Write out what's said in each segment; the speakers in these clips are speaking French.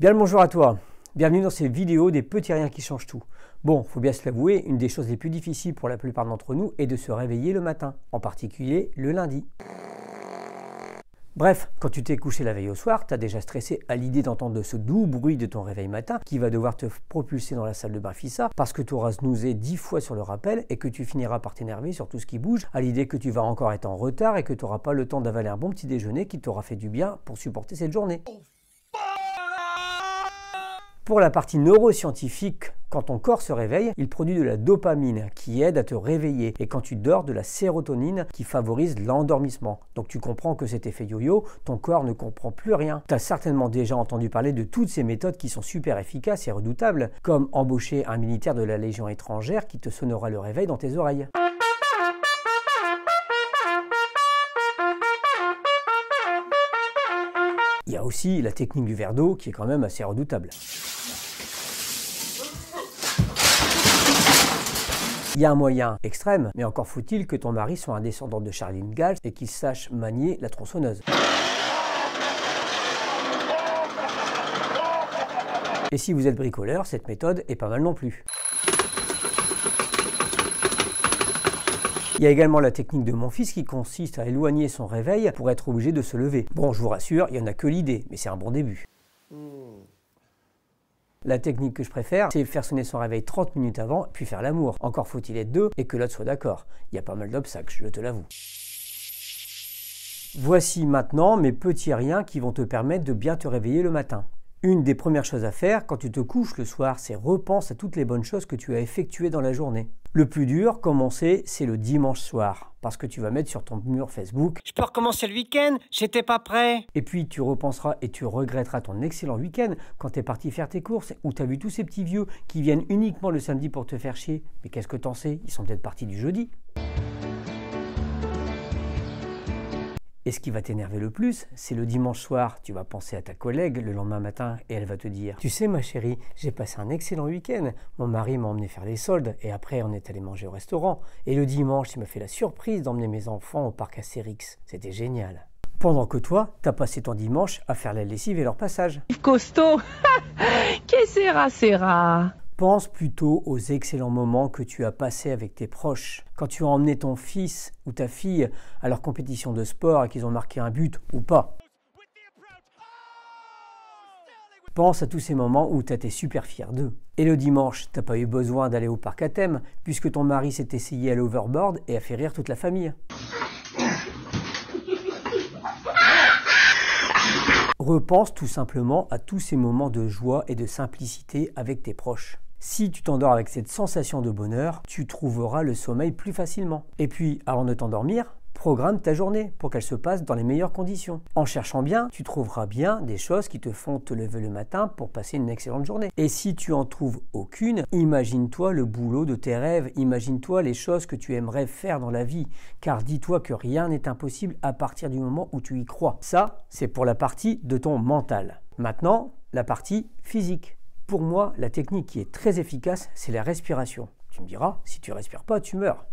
Bien le bonjour à toi, bienvenue dans cette vidéo des petits riens qui changent tout. Bon, faut bien se l'avouer, une des choses les plus difficiles pour la plupart d'entre nous est de se réveiller le matin, en particulier le lundi. Bref, quand tu t'es couché la veille au soir, tu as déjà stressé à l'idée d'entendre ce doux bruit de ton réveil matin qui va devoir te propulser dans la salle de bain Fissa parce que tu auras snoozé 10 fois sur le rappel et que tu finiras par t'énerver sur tout ce qui bouge à l'idée que tu vas encore être en retard et que tu n'auras pas le temps d'avaler un bon petit déjeuner qui t'aura fait du bien pour supporter cette journée. Pour la partie neuroscientifique, quand ton corps se réveille, il produit de la dopamine qui aide à te réveiller et quand tu dors, de la sérotonine qui favorise l'endormissement. Donc tu comprends que cet effet yo-yo, ton corps ne comprend plus rien. Tu as certainement déjà entendu parler de toutes ces méthodes qui sont super efficaces et redoutables, comme embaucher un militaire de la Légion étrangère qui te sonnera le réveil dans tes oreilles. Il y a aussi la technique du verre d'eau qui est quand même assez redoutable. Il y a un moyen extrême, mais encore faut-il que ton mari soit un descendant de Charlie Galt et qu'il sache manier la tronçonneuse. Et si vous êtes bricoleur, cette méthode est pas mal non plus. Il y a également la technique de mon fils qui consiste à éloigner son réveil pour être obligé de se lever. Bon, je vous rassure, il n'y en a que l'idée, mais c'est un bon début. La technique que je préfère, c'est faire sonner son réveil 30 minutes avant, puis faire l'amour. Encore faut-il être deux et que l'autre soit d'accord. Il y a pas mal d'obstacles, je te l'avoue. Voici maintenant mes petits riens qui vont te permettre de bien te réveiller le matin. Une des premières choses à faire quand tu te couches le soir, c'est repenser à toutes les bonnes choses que tu as effectuées dans la journée. Le plus dur, comme on sait, c'est le dimanche soir, parce que tu vas mettre sur ton mur Facebook « Je peux recommencer le week-end, j'étais pas prêt !» Et puis tu repenseras et tu regretteras ton excellent week-end quand tu es parti faire tes courses, où tu as vu tous ces petits vieux qui viennent uniquement le samedi pour te faire chier. Mais qu'est-ce que t'en sais? Ils sont peut-être partis du jeudi. Et ce qui va t'énerver le plus, c'est le dimanche soir, tu vas penser à ta collègue le lendemain matin et elle va te dire « Tu sais ma chérie, j'ai passé un excellent week-end, mon mari m'a emmené faire les soldes et après on est allé manger au restaurant. Et le dimanche, il m'a fait la surprise d'emmener mes enfants au parc Astérix, c'était génial. » Pendant que toi, t'as passé ton dimanche à faire la lessive et leur passage. Costaud. Que sera? Pense plutôt aux excellents moments que tu as passés avec tes proches. Quand tu as emmené ton fils ou ta fille à leur compétition de sport et qu'ils ont marqué un but ou pas. Pense à tous ces moments où tu as été super fier d'eux. Et le dimanche, t'as pas eu besoin d'aller au parc à thème puisque ton mari s'est essayé à l'overboard et a fait rire toute la famille. Repense tout simplement à tous ces moments de joie et de simplicité avec tes proches. Si tu t'endors avec cette sensation de bonheur, tu trouveras le sommeil plus facilement. Et puis, avant de t'endormir, programme ta journée pour qu'elle se passe dans les meilleures conditions. En cherchant bien, tu trouveras bien des choses qui te font te lever le matin pour passer une excellente journée. Et si tu en trouves aucune, imagine-toi le boulot de tes rêves, imagine-toi les choses que tu aimerais faire dans la vie, car dis-toi que rien n'est impossible à partir du moment où tu y crois. Ça, c'est pour la partie de ton mental. Maintenant, la partie physique. Pour moi, la technique qui est très efficace, c'est la respiration. Tu me diras, si tu respires pas, tu meurs.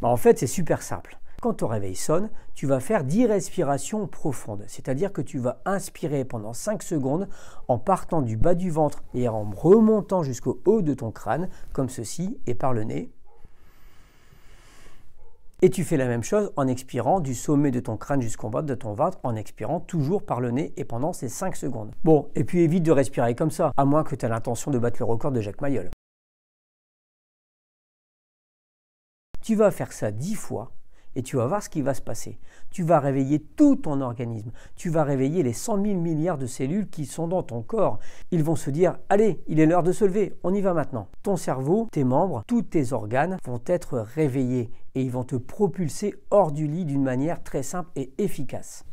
En fait, c'est super simple. Quand ton réveil sonne, tu vas faire 10 respirations profondes. C'est-à-dire que tu vas inspirer pendant 5 secondes en partant du bas du ventre et en remontant jusqu'au haut de ton crâne, comme ceci, et par le nez. Et tu fais la même chose en expirant du sommet de ton crâne jusqu'au bas de ton ventre, en expirant toujours par le nez et pendant ces 5 secondes. Bon, et puis évite de respirer comme ça, à moins que tu aies l'intention de battre le record de Jacques Mayol. Tu vas faire ça 10 fois et tu vas voir ce qui va se passer. Tu vas réveiller tout ton organisme. Tu vas réveiller les 100 000 milliards de cellules qui sont dans ton corps. Ils vont se dire « Allez, il est l'heure de se lever, on y va maintenant ». Ton cerveau, tes membres, tous tes organes vont être réveillés et ils vont te propulser hors du lit d'une manière très simple et efficace.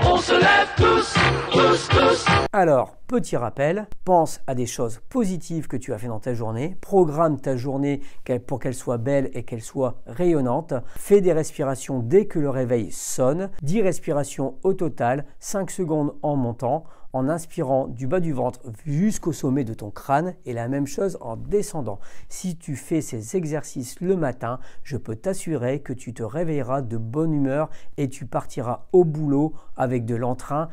On se lève tous. Alors, petit rappel, pense à des choses positives que tu as fait dans ta journée, programme ta journée pour qu'elle soit belle et qu'elle soit rayonnante, fais des respirations dès que le réveil sonne, 10 respirations au total, 5 secondes en montant, en inspirant du bas du ventre jusqu'au sommet de ton crâne et la même chose en descendant. Si tu fais ces exercices le matin, je peux t'assurer que tu te réveilleras de bonne humeur et tu partiras au boulot avec de l'entrain.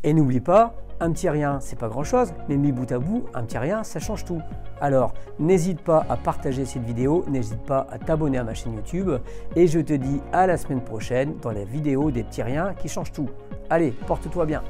Et n'oublie pas, un petit rien, c'est pas grand chose, mais mis bout à bout, un petit rien, ça change tout. Alors, n'hésite pas à partager cette vidéo, n'hésite pas à t'abonner à ma chaîne YouTube, et je te dis à la semaine prochaine dans la vidéo des petits riens qui changent tout. Allez, porte-toi bien.